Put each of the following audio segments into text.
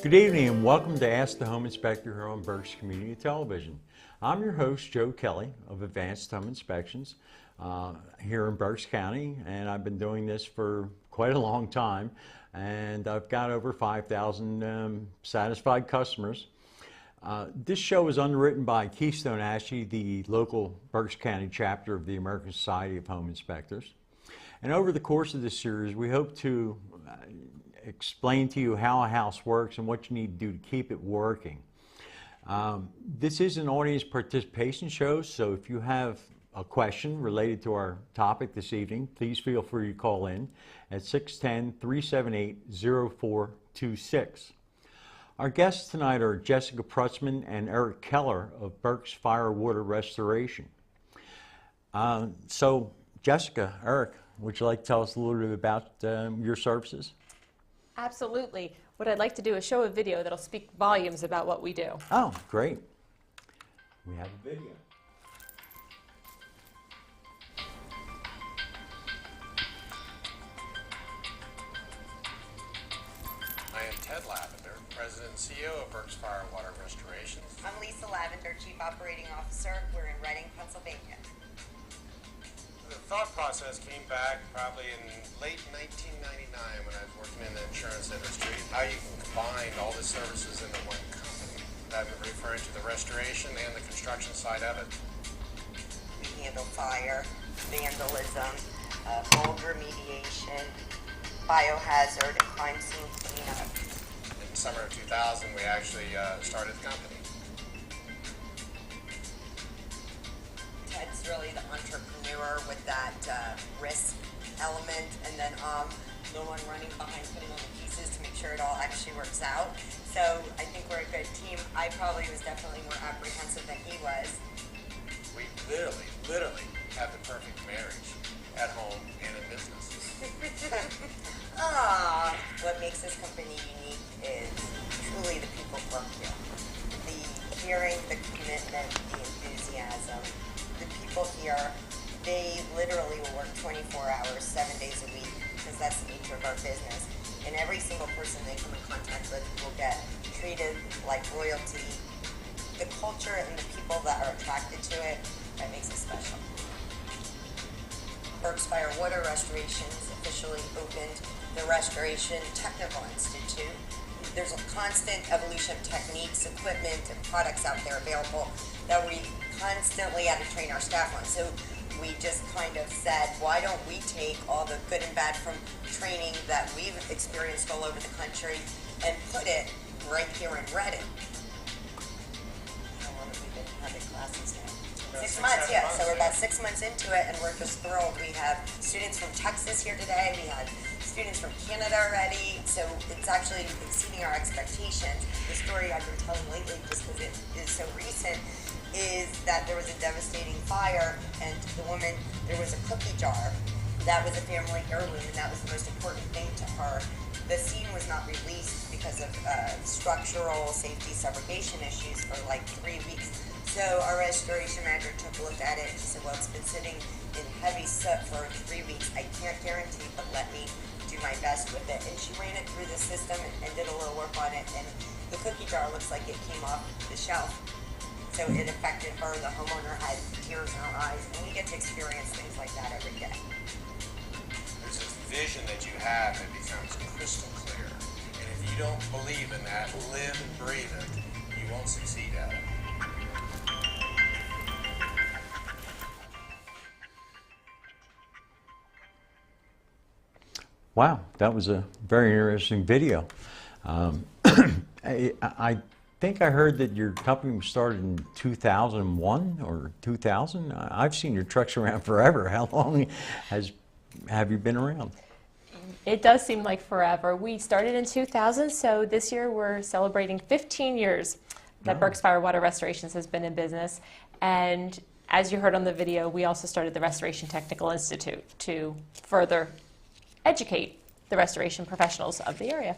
Good evening and welcome to Ask the Home Inspector here on Berks Community Television. I'm your host, Joe Kelly of Advanced Home Inspections here in Berks County, and I've been doing this for quite a long time, and I've got over 5,000 satisfied customers. This show is underwritten by Keystone Ashey, the local Berks County chapter of the American Society of Home Inspectors. And over the course of this series, we hope to explain to you how a house works and what you need to do to keep it working. This is an audience participation show, so if you have a question related to our topic this evening, please feel free to call in at 610-378-0426. Our guests tonight are Jessica Prutzman and Eric Keller of Berks Fire Water Restoration. So Jessica, Eric, would you like to tell us a little bit about your services? Absolutely. What I'd like to do is show a video that'll speak volumes about what we do. Oh, great. We have a video. I am Ted Lavender, President and CEO of Berks Fire Water Restorations. I'm Lisa Lavender, Chief Operating Officer. We're in Reading, Pennsylvania. The thought process came back probably in late 1999 when I was working in the insurance industry, how you can combine all the services into one company. I'm referring to the restoration and the construction side of it. We handle fire, vandalism, mold remediation, biohazard, and crime scene cleanup. In the summer of 2000, we actually started the company. Ted's really the entrepreneur with that risk element, and then the one running behind putting all the pieces to make sure it all actually works out. So I think we're a good team. I probably was definitely more apprehensive than he was. We literally have the perfect marriage at home and in business. What makes this company unique is truly the people from here. The caring, the commitment, the enthusiasm. The people here, they literally will work 24 hours, 7 days a week, because that's the nature of our business. And every single person they come in contact with will get treated like royalty. The culture and the people that are attracted to it, that makes it special. Berks Fire Water Restorations officially opened the Restoration Technical Institute. There's a constant evolution of techniques, equipment, and products out there available that we constantly had to train our staff on. So we just kind of said, why don't we take all the good and bad from training that we've experienced all over the country and put it right here in Reading. How long have we been having classes now? About 6 months, yeah. months, So we're yeah. about 6 months into it, and we're just thrilled. We have students from Texas here today. We had students from Canada already. So it's actually exceeding our expectations. The story I've been telling lately, just because it is so recent, is that there was a devastating fire, and there was a cookie jar that was a family heirloom, and that was the most important thing to her. The scene was not released because of structural safety subrogation issues for like 3 weeks. So our restoration manager took a look at it and said, well, it's been sitting in heavy soot for 3 weeks. I can't guarantee, but let me do my best with it. And she ran it through the system and did a little work on it, and the cookie jar looks like it came off the shelf. So it affected her. The homeowner had tears in her eyes, and we get to experience things like that every day. There's this vision that you have that becomes crystal clear. And if you don't believe in that, live and breathe it, you won't succeed at it. Wow, that was a very interesting video. I think I heard that your company was started in 2001 or 2000. I've seen your trucks around forever. How long have you been around? It does seem like forever. We started in 2000, so this year we're celebrating 15 years that Berks Fire Water Restorations has been in business. And as you heard on the video, we also started the Restoration Technical Institute to further educate the restoration professionals of the area.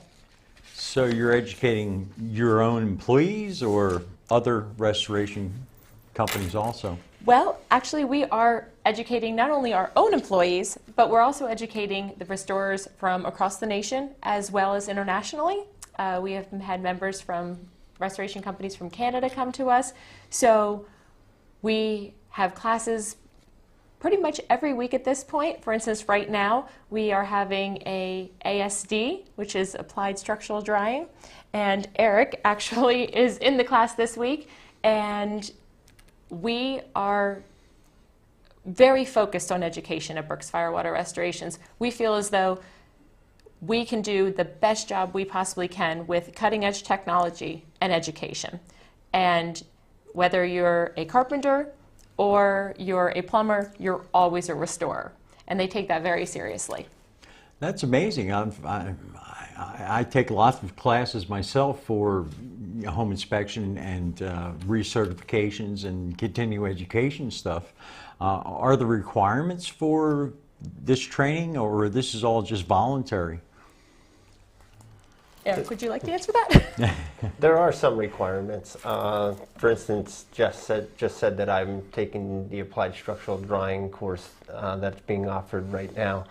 So you're educating your own employees or other restoration companies also? Well, actually, we are educating not only our own employees, but we're also educating the restorers from across the nation as well as internationally. We have had members from restoration companies from Canada come to us. So we have classes pretty much every week at this point. For instance, right now we are having a ASD, which is Applied Structural Drying, and Eric actually is in the class this week, and we are very focused on education at Berks Fire Water Restorations. We feel as though we can do the best job we possibly can with cutting-edge technology and education. And whether you're a carpenter or you're a plumber, you're always a restorer. And they take that very seriously. That's amazing. I take lots of classes myself for home inspection and recertifications and continuing education stuff. Are the requirements for this training, or this is all just voluntary? Eric, would you like to answer that? There are some requirements. For instance, just said that I'm taking the applied structural drying course that's being offered right now.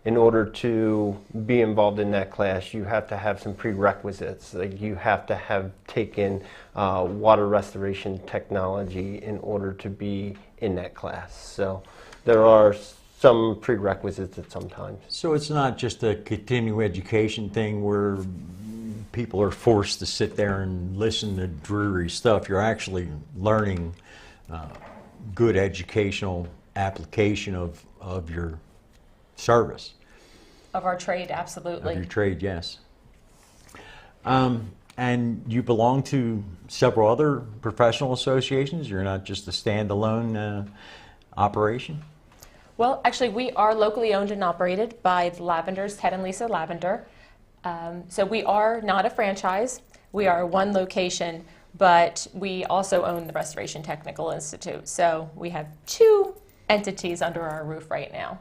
In order to be involved in that class, you have to have some prerequisites. Like you have to have taken water restoration technology in order to be in that class. So there are some prerequisites at some times. So it's not just a continuing education thing where people are forced to sit there and listen to dreary stuff. You're actually learning good educational application of your service. Of our trade, absolutely. Of your trade, yes. And you belong to several other professional associations? You're not just a standalone operation? Well, actually, we are locally owned and operated by the Lavenders, Ted and Lisa Lavender. So we are not a franchise. We are one location, but we also own the Restoration Technical Institute. So we have two entities under our roof right now.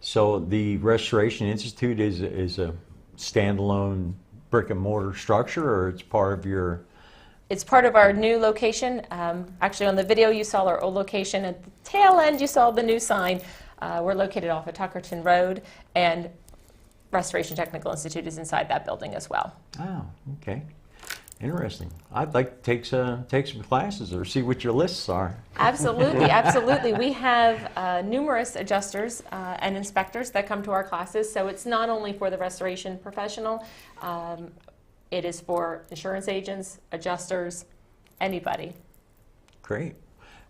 So the Restoration Institute is a standalone brick and mortar structure, or it's part of your... It's part of our new location. Actually, on the video, you saw our old location. At the tail end, you saw the new sign. We're located off of Tuckerton Road, and Restoration Technical Institute is inside that building as well. Oh, okay. Interesting. I'd like to take some classes or see what your lists are. Absolutely, absolutely. We have numerous adjusters and inspectors that come to our classes, so it's not only for the restoration professional. It is for insurance agents, adjusters, anybody. Great.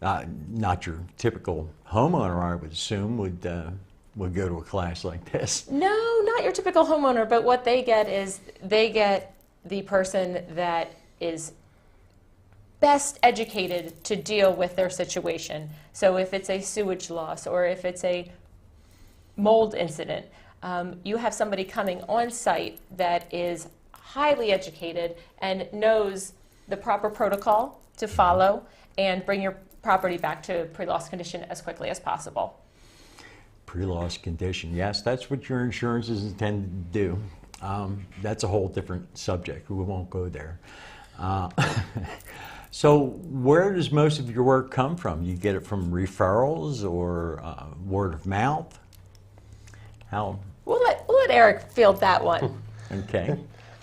Not your typical homeowner, I would assume, would go to a class like this. No, not your typical homeowner, but what they get is they get the person that is best educated to deal with their situation. So if it's a sewage loss or if it's a mold incident, you have somebody coming on site that is highly educated and knows the proper protocol to follow and bring your property back to pre-loss condition as quickly as possible. Pre-loss condition, yes, that's what your insurance is intended to do. That's a whole different subject. We won't go there. So where does most of your work come from? You get it from referrals or word of mouth? How? We'll let Eric field that one. Okay.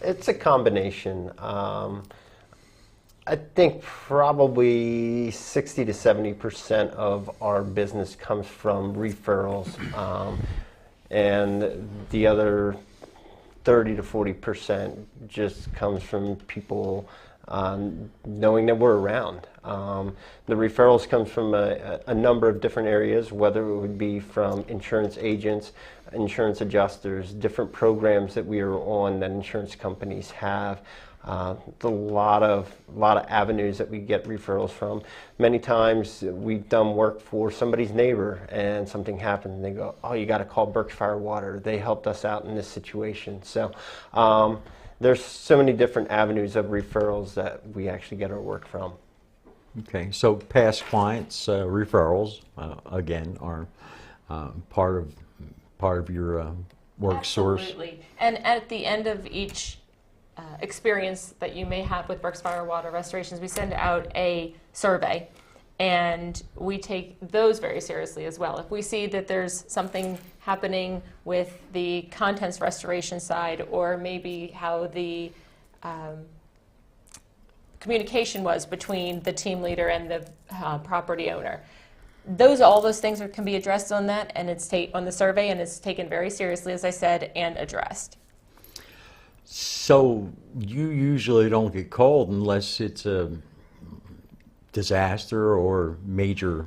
It's a combination. I think probably 60 to 70% of our business comes from referrals, and the other 30 to 40% just comes from people knowing that we're around. The referrals comes from a number of different areas, whether it would be from insurance agents, insurance adjusters, different programs that we are on that insurance companies have. A lot of avenues that we get referrals from. Many times we've done work for somebody's neighbor and something happens and they go, oh, you got to call Berks Fire Water. They helped us out in this situation. So there's so many different avenues of referrals that we actually get our work from. Okay, so past clients, referrals, again, are part of your work source. Absolutely. And at the end of each experience that you may have with Berks Fire Water Restorations, we send out a survey, And we take those very seriously as well. If we see that there's something happening with the contents restoration side, or maybe how the communication was between the team leader and the property owner, all those things can be addressed on that, and it's on the survey, and it's taken very seriously, as I said, and addressed. So you usually don't get called unless it's a disaster or major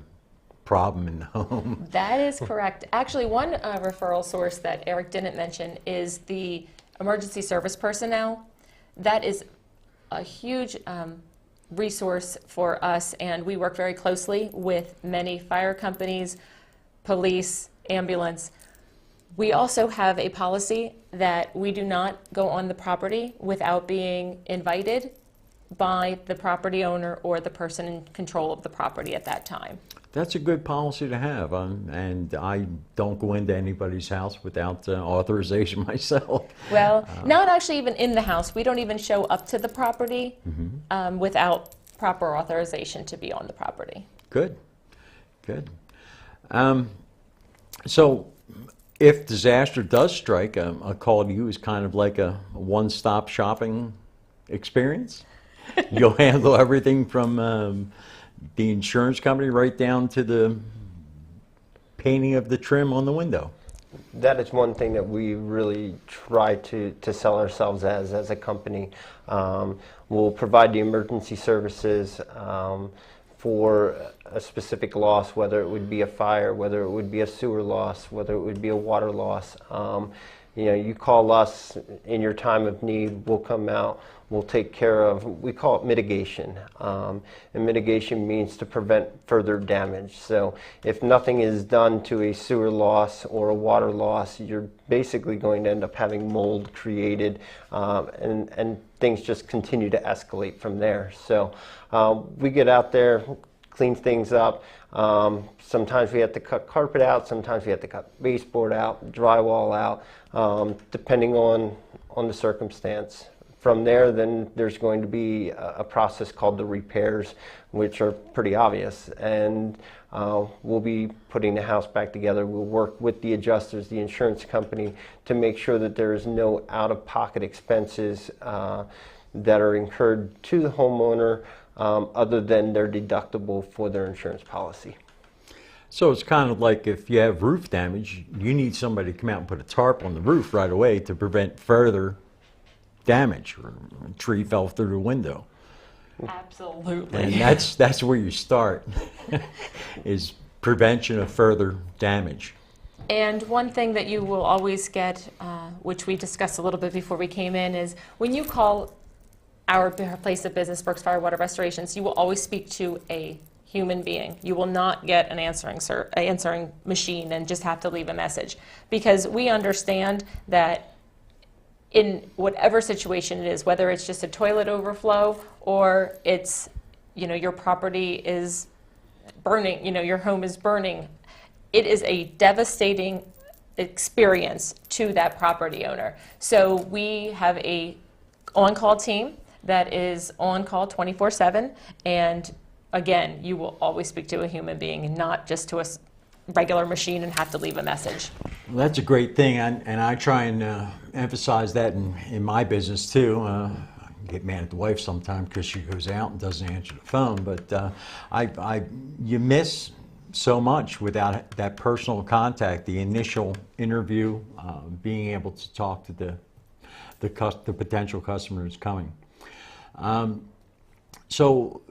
problem in the home. That is correct. Actually, one referral source that Eric didn't mention is the emergency service personnel. That is a huge resource for us, and we work very closely with many fire companies, police, ambulance. We also have a policy that we do not go on the property without being invited by the property owner or the person in control of the property at that time. That's a good policy to have, and I don't go into anybody's house without authorization myself. Well, not actually even in the house. We don't even show up to the property without proper authorization to be on the property. Good, good. So if disaster does strike, a call to you is kind of like a one-stop shopping experience. You'll handle everything from the insurance company right down to the painting of the trim on the window. That is one thing that we really try to sell ourselves as a company. We'll provide the emergency services for a specific loss, whether it would be a fire, whether it would be a sewer loss, whether it would be a water loss. You call us in your time of need, we'll come out, we'll take care of, we call it mitigation. And mitigation means to prevent further damage. So if nothing is done to a sewer loss or a water loss, you're basically going to end up having mold created, and things just continue to escalate from there. So we get out there, clean things up. Sometimes we have to cut carpet out, sometimes we have to cut baseboard out, drywall out, depending on the circumstance. From there, then there's going to be a process called the repairs, which are pretty obvious, and we'll be putting the house back together. We'll work with the adjusters, the insurance company, to make sure that there is no out-of-pocket expenses that are incurred to the homeowner other than their deductible for their insurance policy. So it's kind of like if you have roof damage, you need somebody to come out and put a tarp on the roof right away to prevent further damage, or a tree fell through the window. Absolutely. And that's where you start, is prevention of further damage. And one thing that you will always get, which we discussed a little bit before we came in, is when you call our place of business, Berks Fire Water Restorations, you will always speak to a human being. You will not get an answering machine and just have to leave a message, because we understand that in whatever situation it is, whether it's just a toilet overflow or it's, your property is burning, your home is burning, it is a devastating experience to that property owner. So we have a on-call team that is on call 24/7, and again, you will always speak to a human being and not just to a regular machine and have to leave a message. Well, that's a great thing, and I try and emphasize that in my business too. I get mad at the wife sometimes because she goes out and doesn't answer the phone, but you miss so much without that personal contact, the initial interview, being able to talk to the potential customer who's coming. So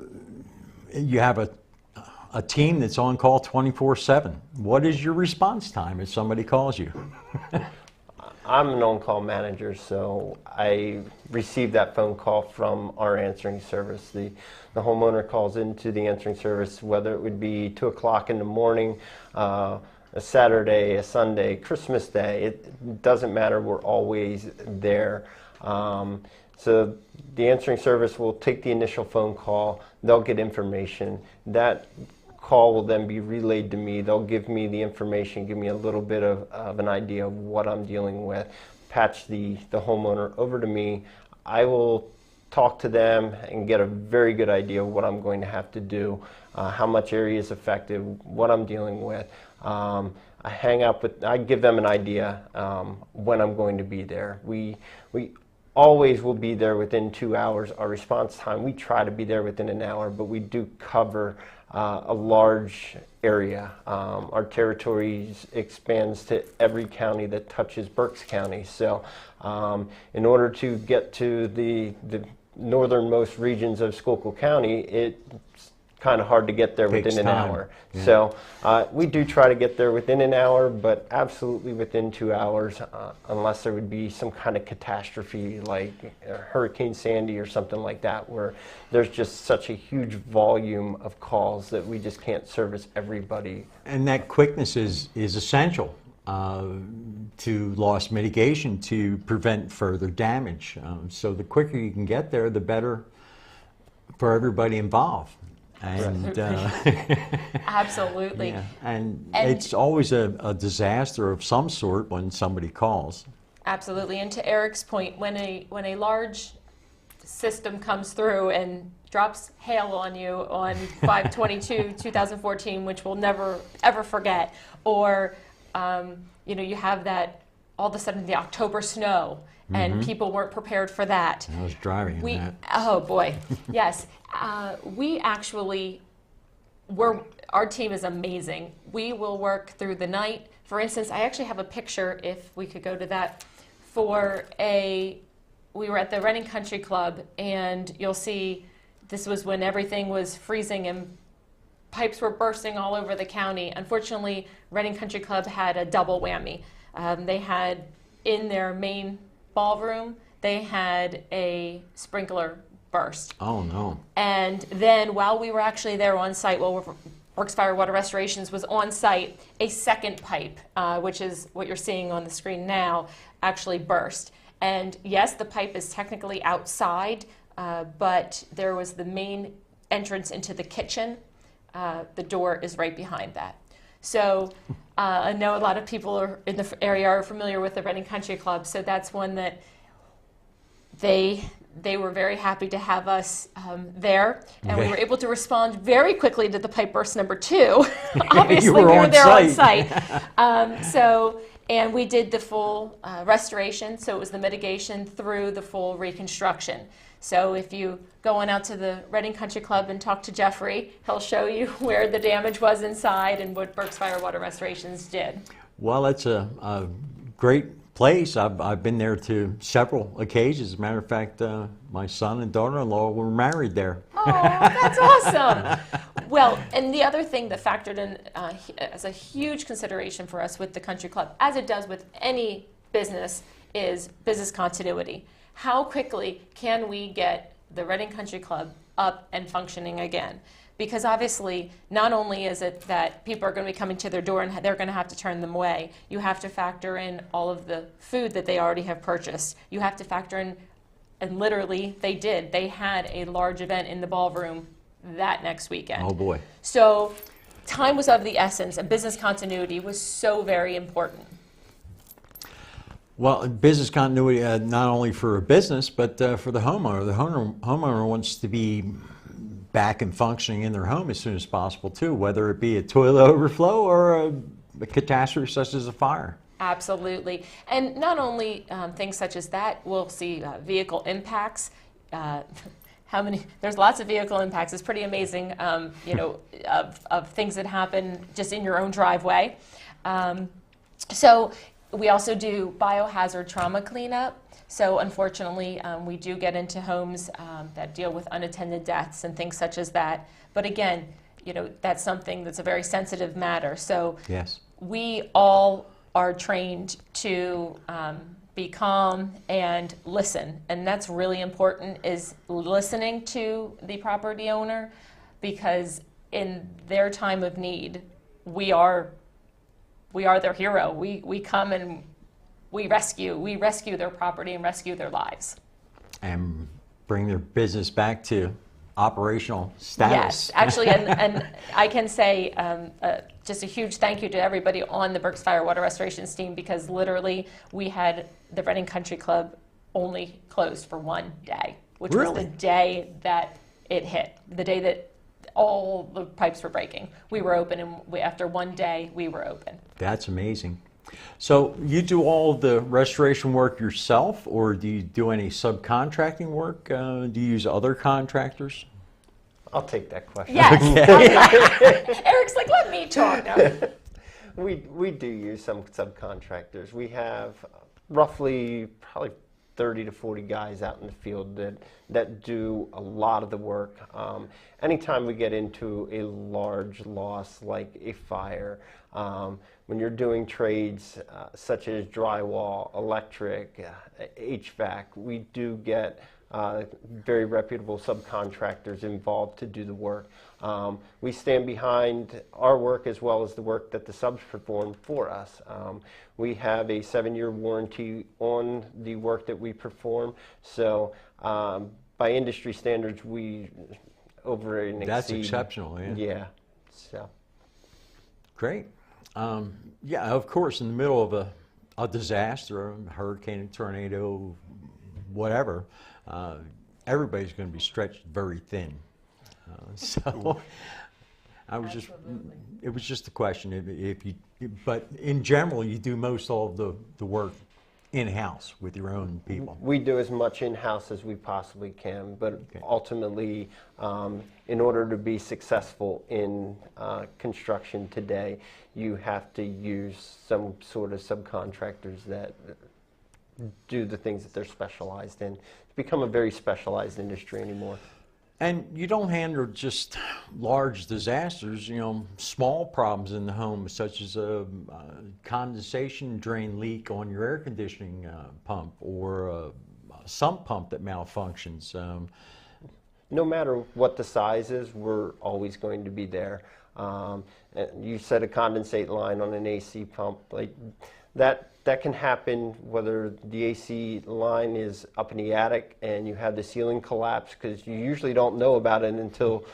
you have a team that's on call 24/7. What is your response time if somebody calls you? I'm an on-call manager, so I receive that phone call from our answering service. The homeowner calls into the answering service, whether it would be 2 o'clock in the morning, a Saturday, a Sunday, Christmas Day. It doesn't matter. We're always there. So the answering service will take the initial phone call. They'll get information. That call will then be relayed to me. They'll give me the information, give me a little bit of an idea of what I'm dealing with, patch the homeowner over to me. I will talk to them and get a very good idea of what I'm going to have to do, how much area is affected, what I'm dealing with. I give them an idea when I'm going to be there. We always will be there within 2 hours. Our response time, we try to be there within an hour, but we do cover a large area. Our territory expands to every county that touches Berks County. So in order to get to the northernmost regions of Schuylkill County, it's kind of hard to get there within an hour. Yeah. So we do try to get there within an hour, but absolutely within 2 hours, unless there would be some kind of catastrophe like Hurricane Sandy or something like that, where there's just such a huge volume of calls that we just can't service everybody. And that quickness is essential to loss mitigation to prevent further damage. So the quicker you can get there, the better for everybody involved. And Absolutely. yeah, and it's always a disaster of some sort when somebody calls. Absolutely. And to Eric's point, when a large system comes through and drops hail on you on 5/22/2014, which we'll never ever forget, or you have that all of a sudden the October snow, and people weren't prepared for that. I was driving in that. Oh boy, yes. We actually, our team is amazing. We will work through the night. For instance, I actually have a picture, if we could go to that, we were at the Reading Country Club, and you'll see this was when everything was freezing and pipes were bursting all over the county. Unfortunately, Reading Country Club had a double whammy. They had, in their main ballroom, they had a sprinkler burst. Oh no. And then while we were actually there on site, Berks Fire Water Restorations was on site, a second pipe, which is what you're seeing on the screen now, actually burst. And yes, the pipe is technically outside, but there was the main entrance into the kitchen. The door is right behind that. So I know a lot of people in the area are familiar with the Reading Country Club, so that's one that they were very happy to have us there, and we were able to respond very quickly to the pipe burst number 2. Obviously, we were there on site. And we did the full restoration, so it was the mitigation through the full reconstruction. So if you go on out to the Reading Country Club and talk to Jeffrey, he'll show you where the damage was inside and what Berks Fire Water Restorations did. Well, it's a great place. I've been there to several occasions. As a matter of fact, my son and daughter-in-law were married there. Oh, that's awesome. Well, and the other thing that factored in as a huge consideration for us with the country club, as it does with any business, is business continuity. How quickly can we get the Reading Country Club up and functioning again? Because obviously, not only is it that people are going to be coming to their door and they're going to have to turn them away, you have to factor in all of the food that they already have purchased. You have to factor in, and literally they did. They had a large event in the ballroom that next weekend. Oh boy. So time was of the essence, and business continuity was so very important. Well, business continuity, not only for a business, but for the homeowner. The homeowner wants to be back and functioning in their home as soon as possible too, whether it be a toilet overflow or a catastrophe such as a fire. Absolutely. And not only things such as that, we'll see vehicle impacts. There's lots of vehicle impacts. It's pretty amazing, of things that happen just in your own driveway. So we also do biohazard trauma cleanup. So unfortunately, we do get into homes that deal with unattended deaths and things such as that. But again, that's something that's a very sensitive matter. So yes, we all are trained to be calm and listen. And that's really important, is listening to the property owner, because in their time of need, we are their hero. We come and we rescue their property and rescue their lives. And bring their business back to operational status. Yes, actually, and I can say just a huge thank you to everybody on the Berks Fire Water Restorations team, because literally we had the Reading Country Club only closed for one day, which was Really? the day that it hit, the day that all the pipes were breaking. We were open, and after one day, we were open. That's amazing. So you do all the restoration work yourself, or do you do any subcontracting work? Do you use other contractors? I'll take that question. Yes. Eric's like, let me talk now. We do use some subcontractors. We have roughly probably 30 to 40 guys out in the field that do a lot of the work. Anytime we get into a large loss like a fire, when you're doing trades such as drywall, electric, HVAC, we do get very reputable subcontractors involved to do the work. We stand behind our work as well as the work that the subs perform for us. We have a 7-year warranty on the work that we perform, so by industry standards, we over and exceed. That's exceptional, yeah. Yeah, so. Great. Yeah, of course, in the middle of a disaster, a hurricane, a tornado, whatever, everybody's going to be stretched very thin. So I was just, it was just a question if you, but in general, you do most all of the work in-house with your own people. We do as much in-house as we possibly can, but Okay. ultimately, in order to be successful in construction today, you have to use some sort of subcontractors that do the things that they're specialized in. It's become a very specialized industry anymore. And you don't handle just large disasters, you know, small problems in the home, such as a condensation drain leak on your air conditioning pump, or a sump pump that malfunctions. No matter what the size is, we're always going to be there. And you said a condensate line on an AC pump, like that can happen whether the AC line is up in the attic and you have the ceiling collapse, because you usually don't know about it until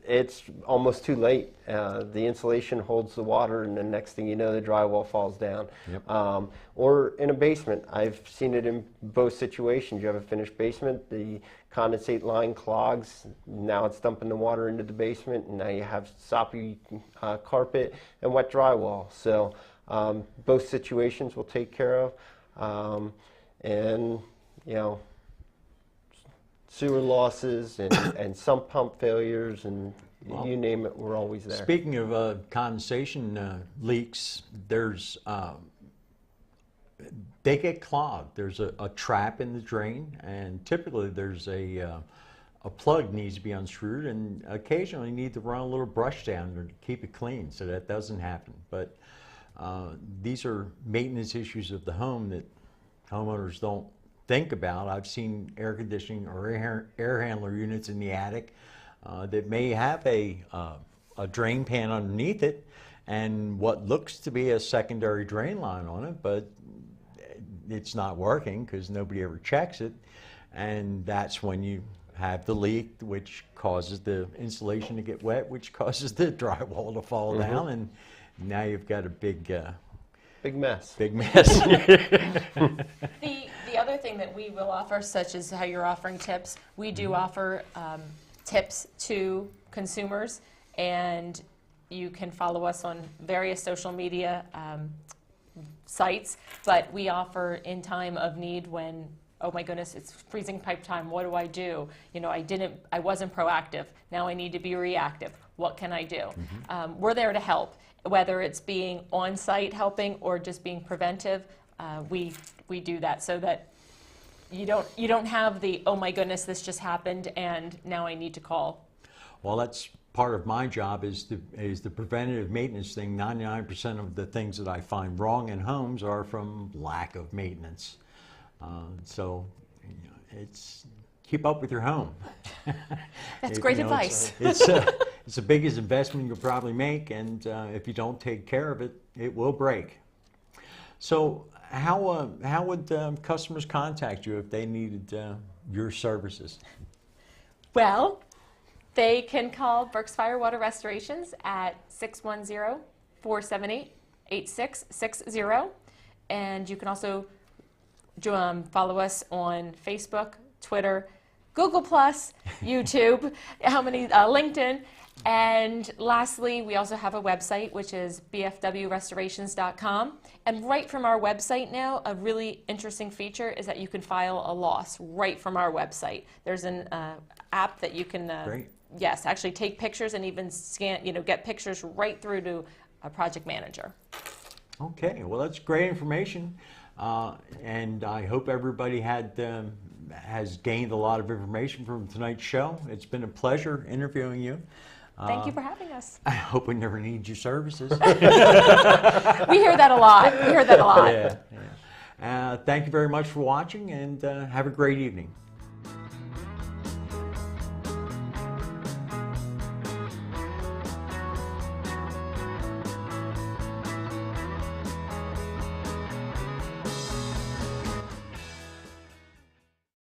it's almost too late. The insulation holds the water, and the next thing you know, the drywall falls down. Yep. Or in a basement. I've seen it in both situations. You have a finished basement, the condensate line clogs, now it's dumping the water into the basement, and now you have soppy carpet and wet drywall. So both situations we'll take care of, and you know, sewer losses and sump pump failures, and you name it, we're always there. Speaking of condensation leaks, there's they get clogged. There's a trap in the drain, and typically there's a plug needs to be unscrewed, and occasionally you need to run a little brush down to keep it clean, so that doesn't happen. But these are maintenance issues of the home that homeowners don't think about. I've seen air conditioning or air handler units in the attic that may have a drain pan underneath it and what looks to be a secondary drain line on it, but it's not working because nobody ever checks it, and that's when you have the leak, which causes the insulation to get wet, which causes the drywall to fall down, and now you've got a big mess. Big mess. The other thing that we will offer, such as how you're offering tips, we do offer tips to consumers, and you can follow us on various social media sites, but we offer in time of need when, oh my goodness, it's freezing pipe time, what do I do? You know, I wasn't proactive, now I need to be reactive. What can I do? We're there to help, whether it's being on site helping or just being preventive. We do that so that you don't have the, oh my goodness, this just happened and now I need to call. Well, that's part of my job, is the preventative maintenance thing. 99% of the things that I find wrong in homes are from lack of maintenance. So you know, it's keep up with your home. That's great advice. It's the biggest investment you'll probably make, and if you don't take care of it, it will break. So how would customers contact you if they needed your services? Well, they can call Berks Fire Water Restorations at 610-478-8660, and you can also follow us on Facebook, Twitter, Google+, YouTube, LinkedIn. And lastly, we also have a website, which is bfwrestorations.com. And right from our website now, a really interesting feature is that you can file a loss right from our website. There's an app that you can, Great. yes, actually take pictures and even scan, get pictures right through to a project manager. Okay, well, that's great information. And I hope everybody has gained a lot of information from tonight's show. It's been a pleasure interviewing you. Thank you for having us. I hope we never need your services. We hear that a lot. We hear that a lot. Yeah. Thank you very much for watching, and have a great evening.